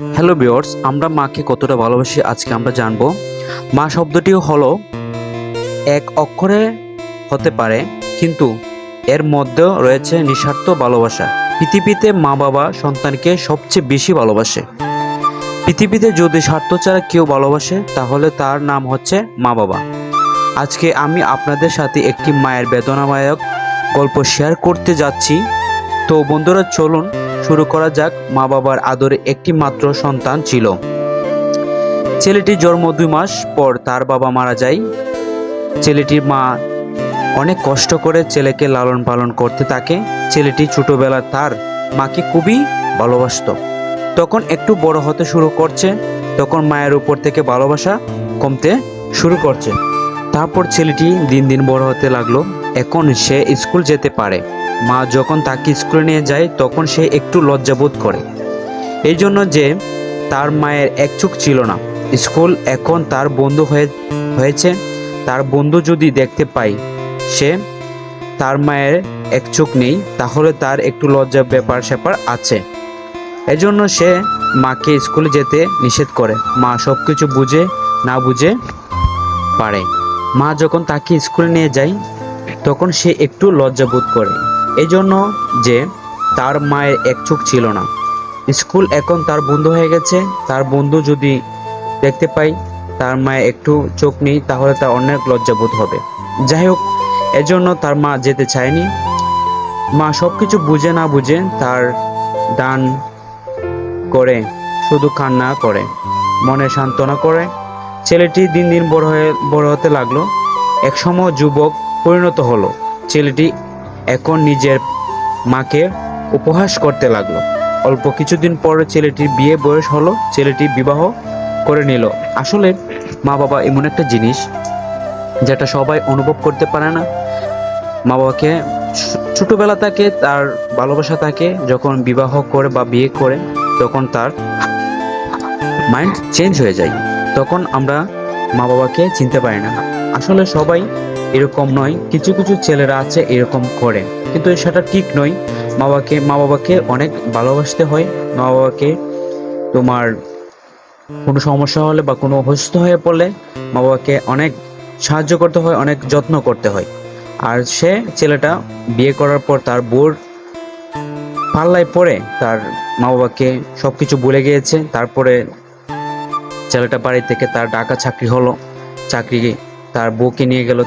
Hello viewers, আমরা মাকে কতটা ভালোবাসি আজকে আমরা জানবো। মা শব্দটিও হলো এক অক্ষরে হতে পারে, কিন্তু এর মধ্যেও রয়েছে নিঃস্বার্থ ভালোবাসা। পৃথিবীতে মা বাবা সন্তানকে সবচেয়ে বেশি ভালোবাসে। পৃথিবীতে যদি স্বার্থ ছাড়া কেউ ভালোবাসে তাহলে তার নাম হচ্ছে মা বাবা। আজকে আমি আপনাদের সাথে একটি মায়ের বেদনাদায়ক গল্প শেয়ার করতে যাচ্ছি। তো বন্ধুরা, চলুন শুরু করা যাক। মা বাবার আদরে একটি মাত্র সন্তান ছিল। ছেলেটির জন্ম 2 মাস পর তার বাবা মারা যায়। ছেলেটির মা অনেক কষ্ট করে ছেলেকে লালন পালন করতে থাকে। ছেলেটি ছোটবেলায় তার মাকে খুবই ভালোবাসতো। তখন একটু বড় হতে শুরু করছে, তখন মায়ের উপর থেকে ভালোবাসা কমতে শুরু করছে। তারপর ছেলেটি দিন দিন বড় হতে লাগলো। এখন সে স্কুল যেতে পারে। মা যখন তাকে স্কুলে নিয়ে যায় তখন সে একটু লজ্জাবোধ করে, এই জন্য যে তার মায়ের এক চোখ ছিল না। স্কুল এখন তার বন্ধু হয়েছে। তার বন্ধু যদি দেখতে পায় সে তার মায়ের এক চোখ নেই, তাহলে তার একটু লজ্জার ব্যাপার স্যাপার আছে। এজন্য সে মাকে স্কুলে যেতে নিষেধ করে। মা সব কিছু বুঝে না বুঝে পারে। মা যখন তাকে স্কুলে নিয়ে যায় তখন সে একটু লজ্জাবোধ করে, এই জন্য যে তার মায়ের এক চোখ ছিল না। স্কুল এখন তার বন্ধু হয়ে গেছে। তার বন্ধু যদি দেখতে পাই তার মায়ের একটু চোখ নেই, তাহলে তার অনেক লজ্জাবোধ হবে। যাই হোক, এজন্য তার মা যেতে চায়নি। মা সব কিছু বুঝে না বুঝে তার দান করে, শুধু কান্না করে, মনে সান্ত্বনা করে। ছেলেটি দিন দিন বড় হতে লাগলো। একসময় যুবক পরিণত হলো। ছেলেটি এখন নিজের মাকে উপহাস করতে লাগলো। অল্প কিছুদিন পর ছেলেটির বিয়ে বয়স হলো। ছেলেটি বিবাহ করে নিল। আসলে মা বাবা এমন একটা জিনিস যেটা সবাই অনুভব করতে পারে না। মা বাবাকে ছোটবেলা থেকে তার ভালোবাসা থাকে, যখন বিবাহ করে বা বিয়ে করে তখন তার মাইন্ড চেঞ্জ হয়ে যায়। তখন আমরা মা বাবাকে চিনতে পারি না। আসলে সবাই এরকম নয়, কিছু কিছু ছেলেরা আছে এরকম করে, কিন্তু সেটা ঠিক নয়। মা বাবাকে অনেক ভালোবাসতে হয়। মা বাবাকে তোমার কোনো সমস্যা হলে বা কোনো অসুস্থ হয়ে পড়লে মা বাবাকে অনেক সাহায্য করতে হয়, অনেক যত্ন করতে হয়। আর সে ছেলেটা বিয়ে করার পর তার বউর পাল্লায় পড়ে তার মা বাবাকে সব কিছু ভুলে গিয়েছে। তারপরে ছেলেটা বাড়ি থেকে তার ঢাকা চাকরি হলো। চাকরি তার বউকে নিয়ে গেল।